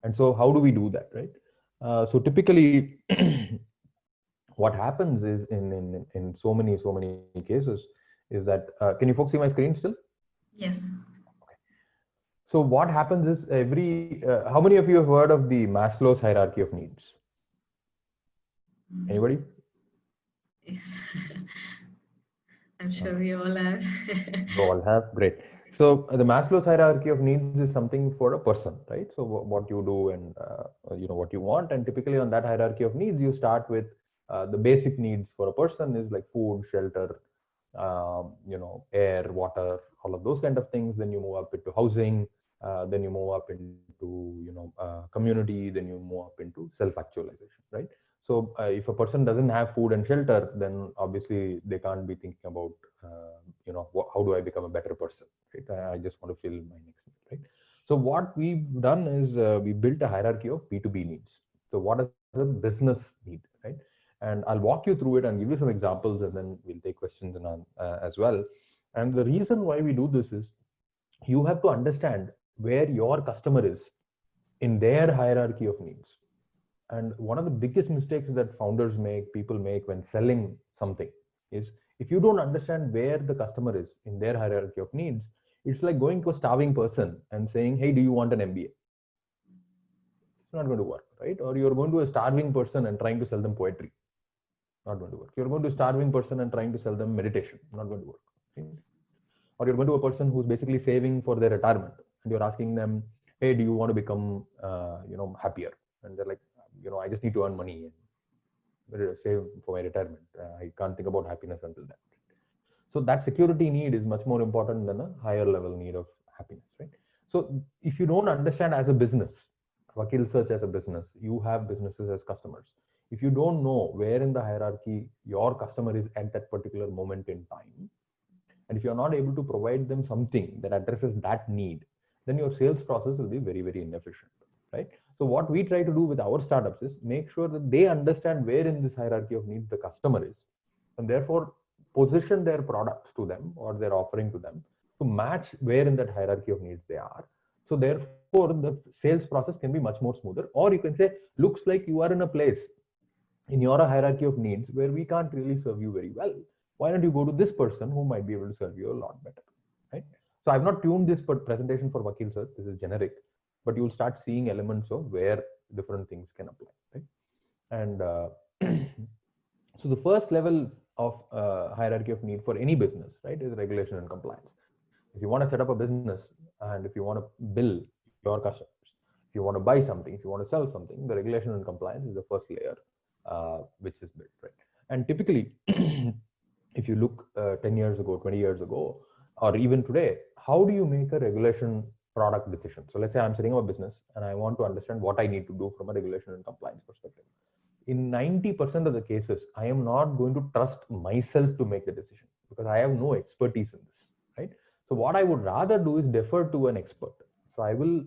And so how do we do that, right? So typically, what happens is in so many cases is that can you folks see my screen still? Yes. So what happens is how many of you have heard of the Maslow's hierarchy of needs? Mm, Anybody? yes. I'm sure Okay. we all have. You all have, great. So the Maslow's hierarchy of needs is something for a person, right? So what you do and what you want, and typically on that hierarchy of needs, you start with the basic needs for a person is like food, shelter, air, water, all of those kind of things. Then you move up into housing, then you move up into community, then you move up into self-actualization, right? So if a person doesn't have food and shelter, then obviously they can't be thinking about how do I become a better person, right? I just want to fill my next need, right? So what we've done is we built a hierarchy of B2B needs. So what does a business need, right? And I'll walk you through it and give you some examples, and then we'll take questions as well. And the reason why we do this is you have to understand where your customer is in their hierarchy of needs. And one of the biggest mistakes that founders make, people make when selling something is if you don't understand where the customer is in their hierarchy of needs, it's like going to a starving person and saying, hey, do you want an MBA? It's not going to work, right? Or you're going to a starving person and trying to sell them poetry. Not going to work. You're going to a starving person and trying to sell them meditation. Not going to work. Right? Or you're going to a person who's basically saving for their retirement, and you're asking them, hey, do you want to become happier? And they're like, I just need to earn money and save for my retirement. I can't think about happiness until then. So that security need is much more important than a higher level need of happiness, right? So if you don't understand as a business, Vakil Search as a business, you have businesses as customers. If you don't know where in the hierarchy your customer is at that particular moment in time, and if you're not able to provide them something that addresses that need, then your sales process will be very, very inefficient, right? So what we try to do with our startups is make sure that they understand where in this hierarchy of needs the customer is, and therefore position their products to them or their offering to them to match where in that hierarchy of needs they are. So therefore the sales process can be much more smoother. Or you can say, looks like you are in a place in your hierarchy of needs where we can't really serve you very well. Why don't you go to this person who might be able to serve you a lot better, right? So I've not tuned this presentation for Vakil Search. This is generic, but you'll start seeing elements of where different things can apply, right? And so the first level of hierarchy of need for any business, right, is regulation and compliance. If you want to set up a business and if you want to bill your customers, if you want to buy something, if you want to sell something, the regulation and compliance is the first layer which is built, right? And typically, if you look 10 years ago, 20 years ago, or even today, how do you make a regulation product decision? So let's say I'm setting up a business and I want to understand what I need to do from a regulation and compliance perspective. In 90% of the cases, I am not going to trust myself to make the decision because I have no expertise in this, right? So what I would rather do is defer to an expert. So I will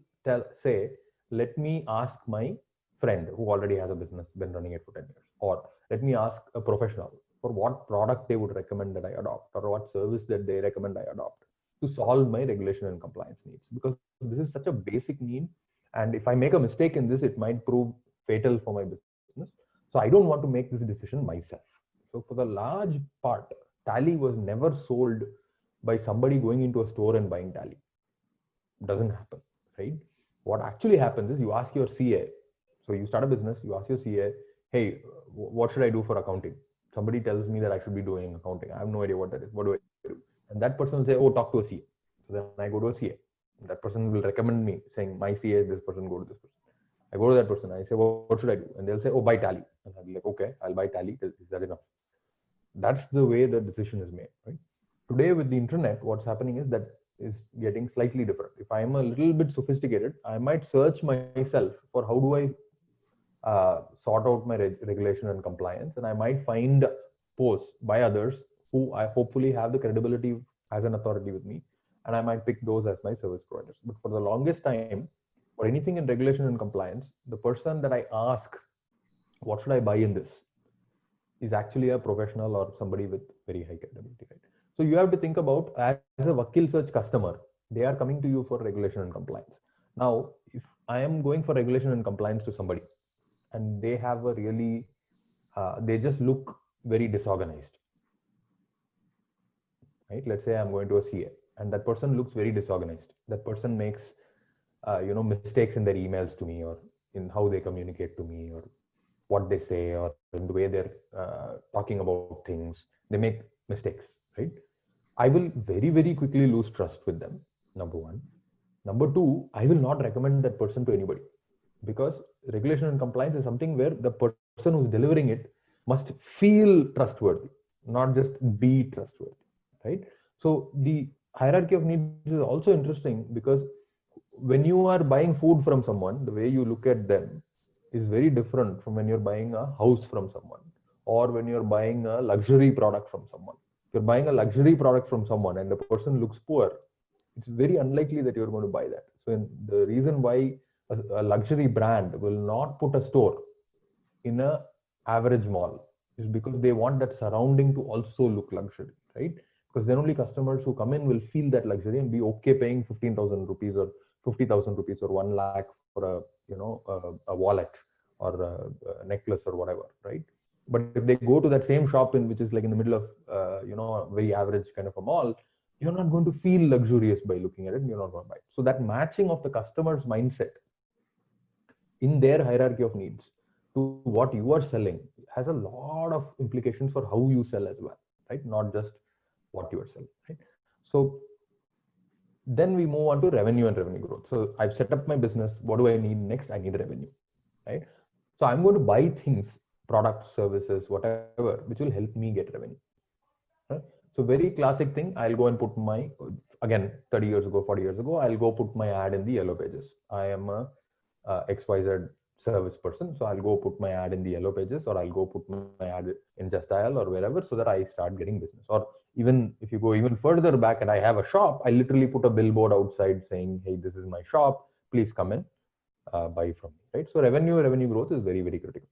say, let me ask my friend who already has a business, been running it for 10 years, or let me ask a professional for what product they would recommend that I adopt, or what service that they recommend I adopt to solve my regulation and compliance needs. Because this is such a basic need, and if I make a mistake in this, it might prove fatal for my business. So I don't want to make this decision myself. So for the large part, Tally was never sold by somebody going into a store and buying Tally. Doesn't happen, right? What actually happens is you ask your CA. So you start a business, you ask your CA, hey, what should I do for accounting? Somebody tells me that I should be doing accounting. I have no idea what that is. What do I do? And that person will say, oh, talk to a CA. So then I go to a CA. That person will recommend me saying, my CA is this person, go to this person. I go to that person, I say, what should I do? And they'll say, oh, buy Tally. And I'll be like, okay, I'll buy Tally. Is that enough? That's the way the decision is made, right? Today with the internet, what's happening is that is getting slightly different. If I'm a little bit sophisticated, I might search myself for how do I sort out my regulation and compliance, and I might find posts by others who I hopefully have the credibility as an authority with me, and I might pick those as my service providers. But for the longest time, for anything in regulation and compliance, the person that I ask, what should I buy in this, is actually a professional or somebody with very high credibility, right? So you have to think about, as a Vakil Search customer, they are coming to you for regulation and compliance. Now, if I am going for regulation and compliance to somebody, and they have a really, they just look very disorganized, right? Let's say I'm going to a CA, and that person looks very disorganized. That person makes, mistakes in their emails to me, or in how they communicate to me, or what they say, or in the way they're talking about things. They make mistakes, right? I will very, very quickly lose trust with them. Number one. Number two, I will not recommend that person to anybody, because regulation and compliance is something where the person who's delivering it must feel trustworthy, not just be trustworthy, right? So the hierarchy of needs is also interesting, because when you are buying food from someone, the way you look at them is very different from when you're buying a house from someone, or when you're buying a luxury product from someone. If you're buying a luxury product from someone and the person looks poor, it's very unlikely that you're going to buy that. So the reason why a luxury brand will not put a store in a average mall is because they want that surrounding to also look luxury, right? Because then only customers who come in will feel that luxury and be okay paying 15,000 rupees or 50,000 rupees or 1 lakh for a wallet or a necklace or whatever, right? But if they go to that same shop in which is like in the middle of a very average kind of a mall, you're not going to feel luxurious by looking at it, and you're not going to buy it. So that matching of the customer's mindset in their hierarchy of needs to what you are selling has a lot of implications for how you sell as well, right? Not just what you are selling, right? So then we move on to revenue and revenue growth. So I've set up my business. What do I need next? I need revenue, right? So I'm going to buy things, products, services, whatever, which will help me get revenue. Right? So very classic thing. I'll go and put my, again, 30 years ago, 40 years ago, I'll go put my ad in the yellow pages. I am a XYZ service person. So I'll go put my ad in the yellow pages, or I'll go put my ad in Just Dial or wherever, so that I start getting business. Or even if you go even further back and I have a shop, I literally put a billboard outside saying, hey, this is my shop. Please come in, buy from me, right? So revenue growth is very, very critical.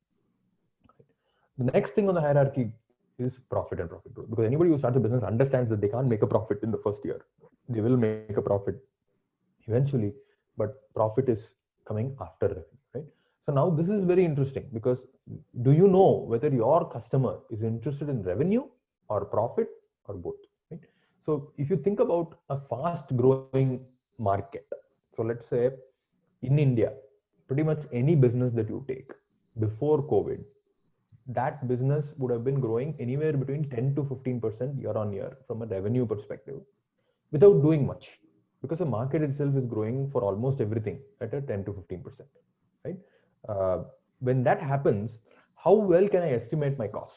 The next thing on the hierarchy is profit and profit growth, because anybody who starts a business understands that they can't make a profit in the first year. They will make a profit eventually, but profit is coming after revenue, right? So now this is very interesting, because do you know whether your customer is interested in revenue or profit or both, right? So if you think about a fast growing market, so let's say in India, pretty much any business that you take before COVID, that business would have been growing anywhere between 10 to 15% year on year from a revenue perspective without doing much, because the market itself is growing for almost everything at a 10 to 15%, right? When that happens, how well can I estimate my costs?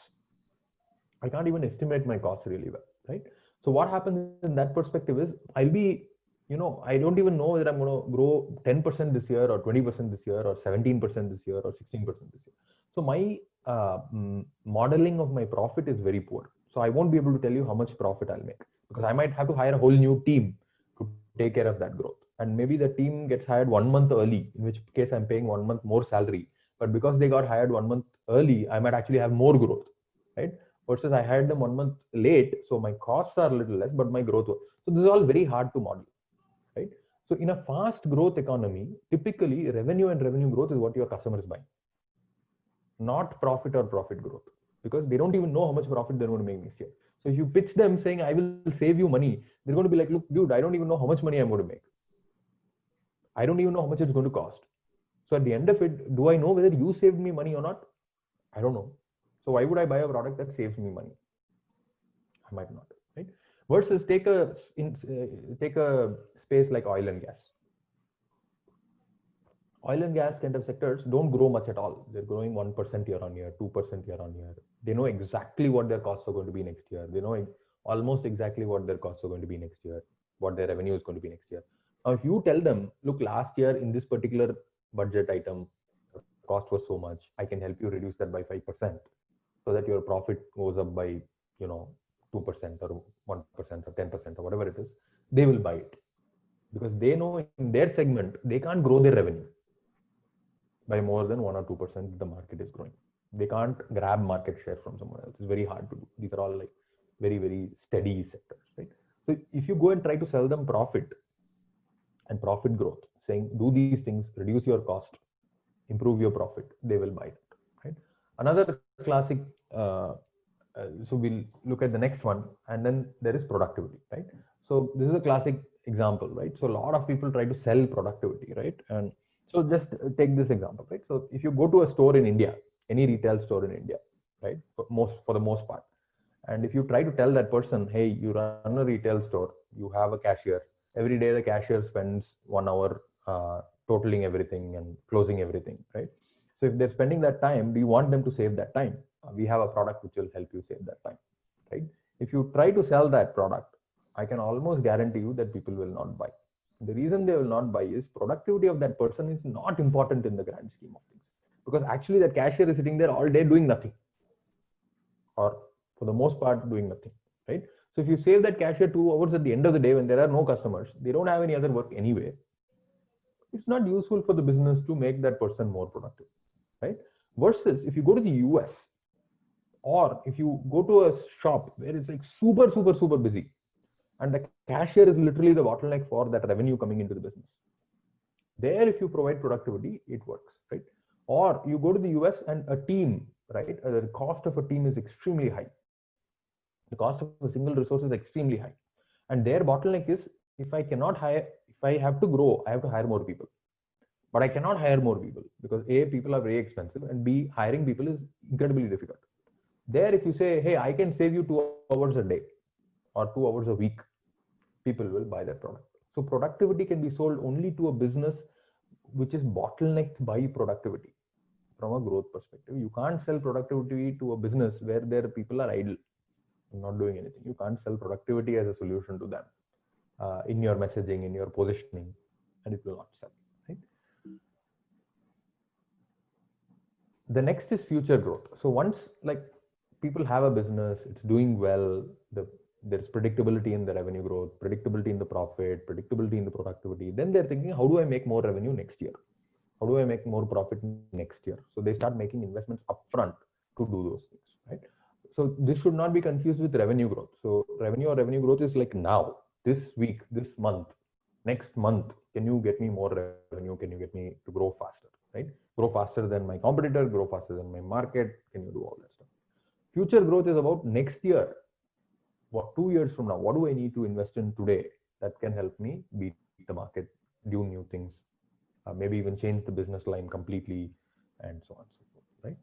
I can't even estimate my costs really well, right? So what happens in that perspective is I'll be, I don't even know whether I'm going to grow 10% this year or 20% this year or 17% this year or 16% this year. So my modeling of my profit is very poor. So I won't be able to tell you how much profit I'll make, because I might have to hire a whole new team to take care of that growth. And maybe the team gets hired 1 month early, in which case I'm paying 1 month more salary. But because they got hired 1 month early, I might actually have more growth, right? Versus I hired them 1 month late, so my costs are a little less, but my growth was. So this is all very hard to model, right? So in a fast growth economy, typically revenue and revenue growth is what your customer is buying, not profit or profit growth, because they don't even know how much profit they're going to make next year. So if you pitch them saying, I will save you money, they're going to be like, look, dude, I don't even know how much money I'm going to make. I don't even know how much it's going to cost. So at the end of it, do I know whether you saved me money or not? I don't know. So why would I buy a product that saves me money? I might not, right? Versus take a space like oil and gas. Oil and gas kind of sectors don't grow much at all. They're growing 1% year on year, 2% year on year. They know exactly what their costs are going to be next year. They know almost exactly what their costs are going to be next year, what their revenue is going to be next year. Now, if you tell them, look, last year in this particular budget item, the cost was so much, I can help you reduce that by 5%, so that your profit goes up by, 2% or 1% or 10% or whatever it is, they will buy it, because they know in their segment, they can't grow their revenue by more than 1 or 2%. The market is growing. They can't grab market share from someone else. It's very hard to do. These are all like very, very steady sectors, right? So if you go and try to sell them profit and profit growth, saying, do these things, reduce your cost, improve your profit, they will buy that, right? Another classic, so we'll look at the next one, and then there is productivity, right? So this is a classic example, right? So a lot of people try to sell productivity, right? And so just take this example, right? So if you go to a store in India, any retail store in India, right, for the most part, and if you try to tell that person, hey, you run a retail store, you have a cashier, every day the cashier spends 1 hour totaling everything and closing everything, right? So if they're spending that time, do you want them to save that time? We have a product which will help you save that time, right? If you try to sell that product, I can almost guarantee you that people will not buy. The reason they will not buy is productivity of that person is not important in the grand scheme of things, because actually that cashier is sitting there all day doing nothing, or for the most part doing nothing, right? So if you save that cashier 2 hours at the end of the day when there are no customers, they don't have any other work anyway, it's not useful for the business to make that person more productive, right? Versus if you go to the US, or if you go to a shop where it's like super busy, and the cashier is literally the bottleneck for that revenue coming into the business. There, if you provide productivity, it works, right? Or you go to the US and a team, right? The cost of a team is extremely high. The cost of a single resource is extremely high. And their bottleneck is, if I cannot hire, if I have to grow, I have to hire more people. But I cannot hire more people because A, people are very expensive, and B, hiring people is incredibly difficult. There, if you say, hey, I can save you 2 hours a day or 2 hours a week, people will buy that product. So productivity can be sold only to a business which is bottlenecked by productivity from a growth perspective. You can't sell productivity to a business where their people are idle, not doing anything. You can't sell productivity as a solution to them in your messaging, in your positioning, and it will not sell, right? The next is future growth. So once like people have a business, it's doing well, there's predictability in the revenue growth, predictability in the profit, predictability in the productivity, then they're thinking, how do I make more revenue next year? How do I make more profit next year? So they start making investments upfront to do those things, right? So this should not be confused with revenue growth. So revenue or revenue growth is like now, this week, this month, next month, can you get me more revenue? Can you get me to grow faster, right? Grow faster than my competitor, grow faster than my market. Can you do all that stuff? Future growth is about next year. What 2 years from now, what do I need to invest in today that can help me beat the market, do new things, maybe even change the business line completely, and so on and so forth, right?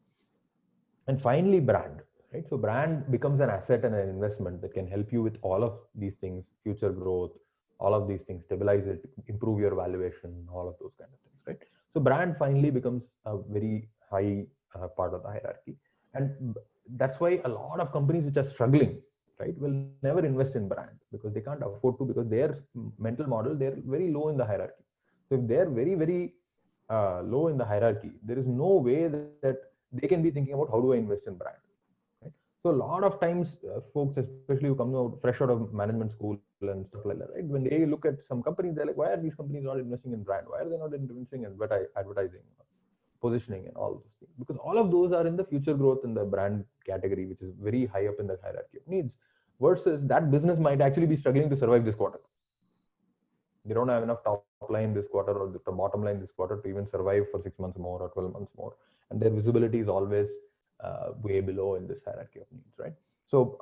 And finally, brand, right? So brand becomes an asset and an investment that can help you with all of these things, future growth, all of these things, stabilize it, improve your valuation, all of those kind of things, right? So brand finally becomes a very high part of the hierarchy. And that's why a lot of companies which are struggling, right, will never invest in brand because they can't afford to, because their mental model, they're very low in the hierarchy. So if they're very low in the hierarchy, there is no way that they can be thinking about how do I invest in brand, right? So a lot of times folks, especially who come out fresh out of management school and stuff like that, right, when they look at some companies, they're like, why are these companies not investing in brand? Why are they not investing in advertising, positioning, and all those things? Because all of those are in the future growth in the brand category, which is very high up in the hierarchy of needs, versus that business might actually be struggling to survive this quarter. They don't have enough top line this quarter or the bottom line this quarter to even survive for 6 months more or 12 months more, and their visibility is always way below in this hierarchy of needs, right? So